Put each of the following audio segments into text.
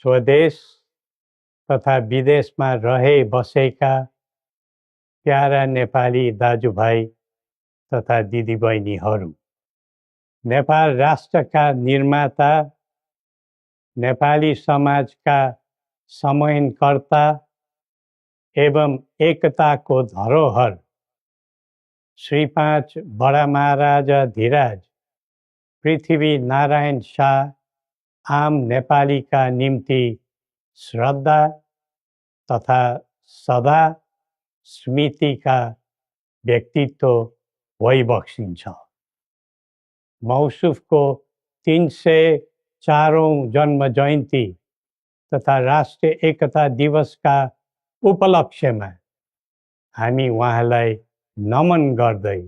स्वदेश तथा विदेशमा रहे बसेका प्यारा नेपाली दाजुभाइ तथा दिदीबहिनीहरू, नेपाल राष्ट्रका निर्माता, नेपाली समाजका समन्वयकर्ता एवं एकताको धरोहर श्री 5 बडा महाराजा धीराज पृथ्वी नारायण शाह आम नेपालीका निम्ति श्रद्धा तथा सदा स्मृतिका व्यक्तित्व भइबक्सिन्छ। मौसुफको 304औं जन्म जयन्ती तथा राष्ट्रिय एकता दिवसका उपलक्ष्यमा हामी उहाँलाई नमन गर्दै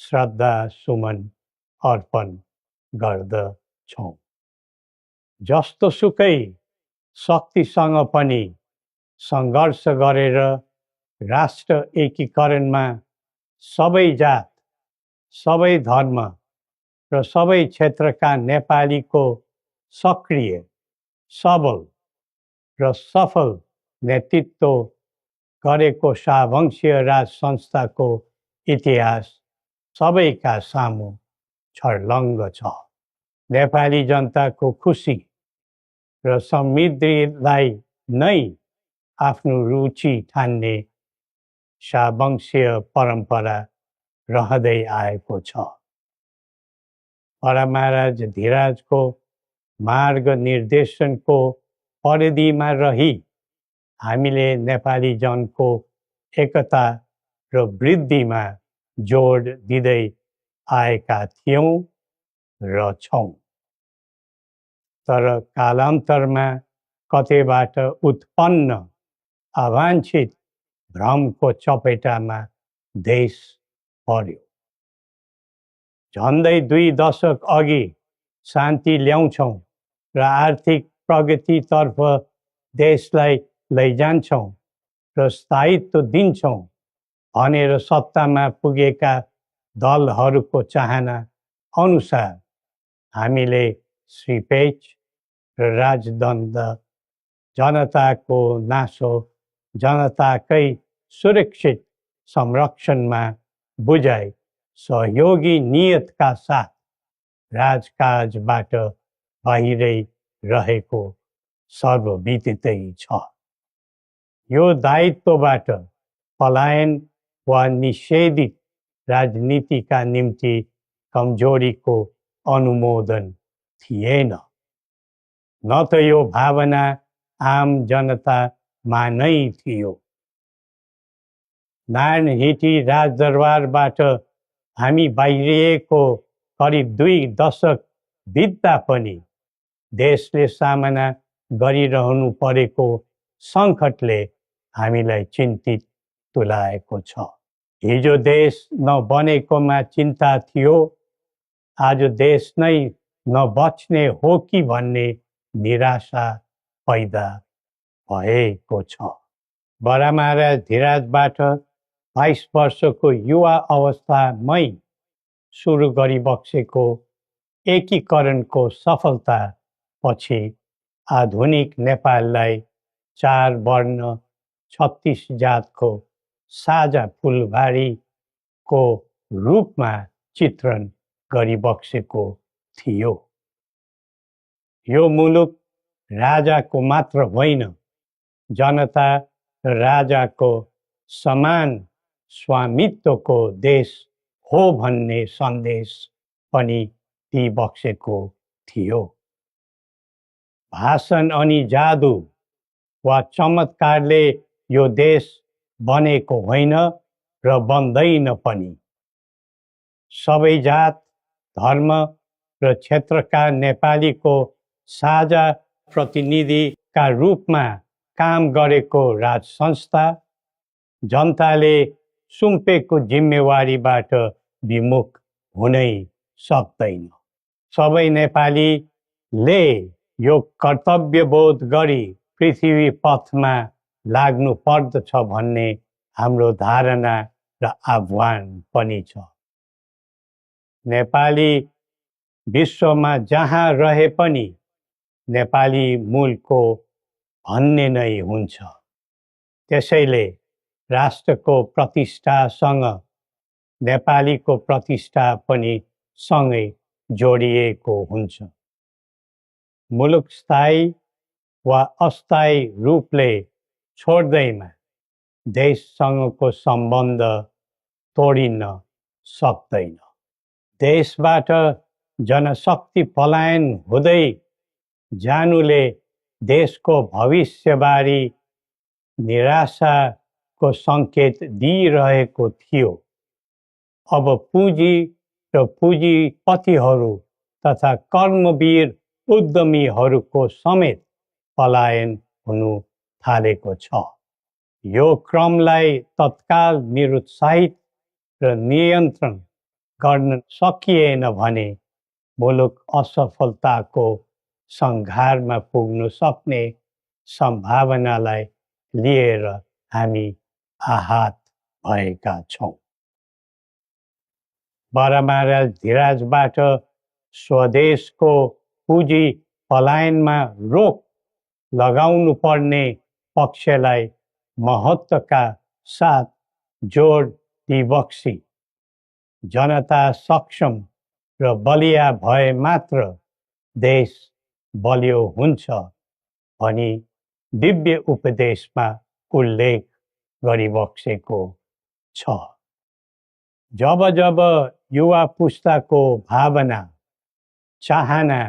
श्रद्धा सुमन अर्पण गर्दछौँ। जस्तोसुकै शक्तिसँग पनि सङ्घर्ष गरेर राष्ट्र एकीकरणमा सबै जात, सबै धर्म र सबै क्षेत्रका नेपालीको सक्रिय, सबल र सफल नेतृत्व गरेको शाहवंशीय राज संस्थाको इतिहास सबैका सामु छर्लङ्ग छ। नेपाली जनताको खुसी र समृद्धिलाई नै आफ्नो रुचि ठान्ने शाहवंशीय परम्परा रहँदै आएको छ। बडा महाराज धीराजको मार्ग निर्देशनको परिधिमा रही हामीले नेपाली जनको एकता र वृद्धिमा जोड दिँदै आएका थियौँ र छौँ। तर कालान्तरमा कतैबाट उत्पन्न अवाञ्छित भ्रमको चपेटामा देश पर्यो। झन्डै 2 दशक अघि शान्ति ल्याउँछौँ र आर्थिक प्रगतितर्फ देशलाई लैजान्छौँ र स्थायित्व दिन्छौँ भनेर सत्तामा पुगेका दलहरूको चाहना अनुसार हामीले श्री पेच र राजदण्ड जनताको नासो जनताकै सुरक्षित संरक्षणमा बुझाइ सहयोगी नियतका साथ राजकाजबाट बाहिरै रहेको सर्वविदितै छ। यो दायित्वबाट पलायन वा निषेधित राजनीतिका निम्ति कमजोरीको अनुमोदन थिएन, न त यो भावना आम जनतामा नै थियो। नारायणहिटी राजदरबारबाट हामी बाहिरिएको करिब 2 दशक बित्दा पनि देशले सामना गरिरहनु परेको सङ्कटले हामीलाई चिन्तित तुल्याएको छ। हिजो देश नबनेकोमा चिन्ता थियो, आज देश नै नबच्ने हो कि भन्ने निराशा पैदा भएको छ। बडा महाराज धीराजबाट 22 वर्षको युवा अवस्थामै सुरु गरिबक्सेको एकीकरणको सफलता पछि आधुनिक नेपाललाई 4 वर्ण 36 जातको साझा फुलबारीको रूपमा चित्रण गरिबक्सेको थियो। यो मुलुक राजाको मात्र होइन, जनता र राजाको समान स्वामित्वको देश हो भन्ने सन्देश पनि दिइबक्सेको थियो। भाषण अनि जादु वा चमत्कारले यो देश बनेको होइन र बन्दैन पनि। सबै जात, धर्म र क्षेत्रका नेपालीको साझा प्रतिनिधिका रूपमा काम गरेको राज संस्था जनताले सुम्पेको जिम्मेवारीबाट विमुख हुनै सक्दैन। सबै नेपालीले यो कर्तव्यबोध गरी पृथ्वी पथमा लाग्नु पर्दछ भन्ने हाम्रो धारणा र आह्वान पनि छ। नेपाली विश्वमा जहाँ रहे पनि नेपाली मूलको भन्ने नै हुन्छ। त्यसैले राष्ट्रको प्रतिष्ठासँग नेपालीको प्रतिष्ठा पनि सँगै जोडिएको हुन्छ। मुलुक स्थायी वा अस्थायी रूपले छोड्दैमा देशसँगको सम्बन्ध तोडिन सक्दैन। देशबाट जनशक्ति पलायन हुँदै जानुले देशको भविष्यबारे निराशाको सङ्केत दिइरहेको थियो। अब पुँजी र पुँजीपतिहरू तथा कर्मवीर उद्यमीहरूको समेत पलायन हुनु थालेको छ। यो क्रमलाई तत्काल निरुत्साहित र नियन्त्रण गर्न सकिएन भने मुलुक असफलताको सङ्घारमा पुग्न सक्ने सम्भावनालाई लिएर हामी आहत भएका छौँ। बरामारा धिराजबाट स्वदेशको पुँजी पलायनमा रोक लगाउनु पर्ने पक्षलाई महत्त्वका साथ जोड दिबक्सी जनता सक्षम र बलिया भए मात्र देश बलियो हुन्छ भनी दिव्य उपदेशमा उल्लेख गरिबक्सेको छ। जब जब युवा पुस्ताको भावना, चाहना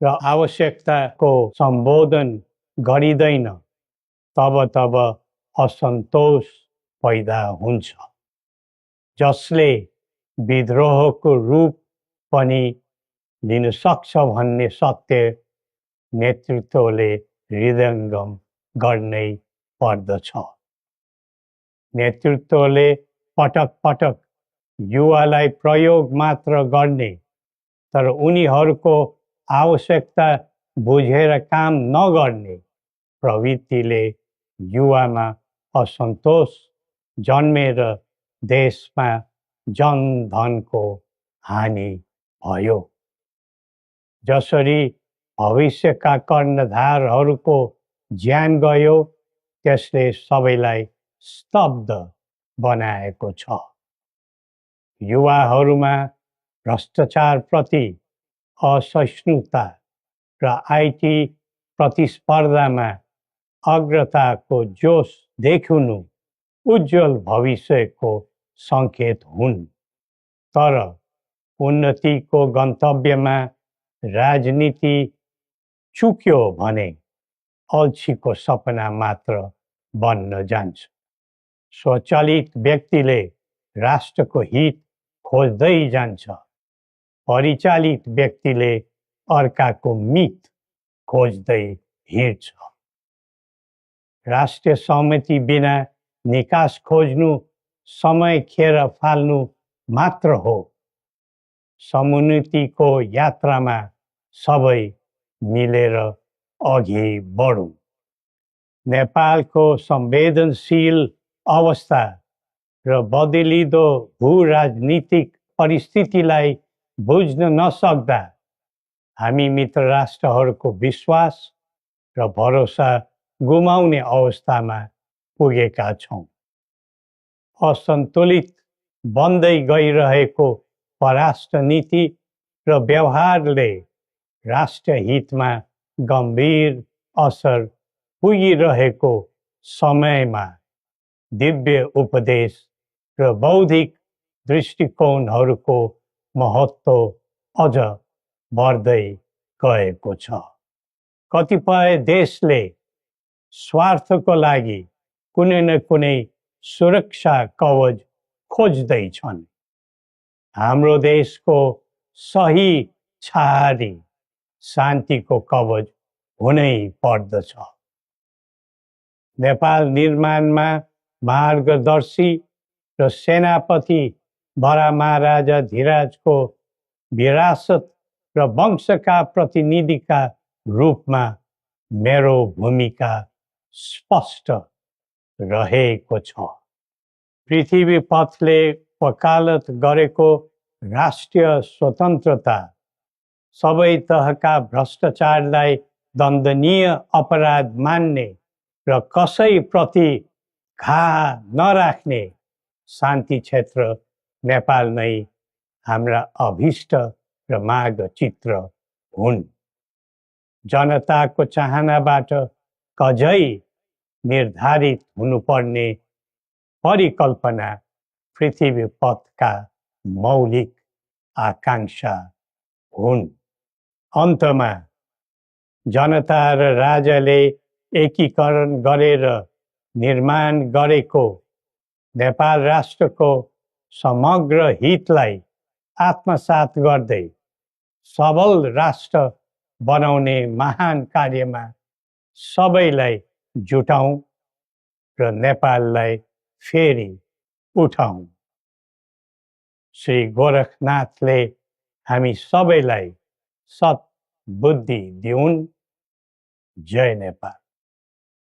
र आवश्यकताको सम्बोधन गरिँदैन तब तब असन्तोष पैदा हुन्छ, जसले विद्रोहको रूप पनि लिन सक्छ भन्ने सत्य नेतृत्वले हृदयङ्गम गर्नै पर्दछ। नेतृत्वले पटक पटक युवालाई प्रयोग मात्र गर्ने तर उनीहरूको आवश्यकता बुझेर काम नगर्ने प्रवृत्तिले युवामा असन्तोष जन्मेर देशमा जनधनको हानि भयो। जसरी भविष्यका कर्णधारहरूको ज्यान गयो त्यसले सबैलाई स्तब्ध बनाएको छ। युवाहरूमा भ्रष्टाचारप्रति असहिष्णुता र आइटी प्रतिस्पर्धामा अग्रताको जोश देखिनु उज्जवल भविष्यको सङ्केत हुन्। तर उन्नतिको गन्तव्यमा राजनीति चुक्यो भने अल्छीको सपना मात्र बन्न जान्छ। स्वचालित व्यक्तिले राष्ट्रको हित खोज्दै जान्छ, परिचालित व्यक्तिले अर्काको मित खोज्दै हिँड्छ। राष्ट्रिय सहमति बिना निकास खोज्नु समय खेर फाल्नु मात्र हो। समुन्नतिको यात्रामा सबै मिलेर अघि बढौँ। नेपालको संवेदनशील अवस्था र बदलिँदो भू-राजनीतिक परिस्थितिलाई बुझ्न नसक्दा हामी मित्र राष्ट्रहरूको विश्वास र भरोसा गुमाउने अवस्थामा पुगेका छौँ। असन्तुलित बन्दै गइरहेको परराष्ट्र नीति र व्यवहारले राष्ट्रिय हितमा गम्भीर असर पुगिरहेको समयमा दिव्य उपदेश र बौद्धिक दृष्टिकोणहरूको महत्त्व अझ बढ्दै गएको छ। कतिपय देशले स्वार्थको लागि कुनै न कुनै सुरक्षा कवच खोज्दैछन्। हाम्रो देशको सही छहारी शान्तिको कवच हुनै पर्दछ। नेपाल निर्माणमा मार्गदर्शी र सेनापति बरामाराजा धिराजको विरासत र वंशका प्रतिनिधिका रूपमा मेरो भूमिका स्पष्ट रहेको छ। पृथ्वी पथले वकालत गरेको राष्ट्रिय स्वतन्त्रता सबै तहका भ्रष्टाचारलाई दण्डनीय अपराध मान्ने र कसैप्रति घाह नराख्ने शान्ति क्षेत्र नेपाल नै हाम्रा अभिष्ट र माग चित्र हुन्। जनताको चाहनाबाट कझै निर्धारित हुनुपर्ने परिकल्पना पृथ्वी पथका मौलिक आकांक्षा हुन्। अन्तमा जनता र राजाले एकीकरण गरेर निर्माण गरेको नेपाल राष्ट्रको समग्र हितलाई आत्मसात गर्दै सबल राष्ट्र बनाउने महान कार्यमा सबैलाई जुटौँ र नेपाललाई फेरि उठाउँ। श्री गोरखनाथले हामी सबैलाई सत् बुद्धि दिउन्। जय नेपाल।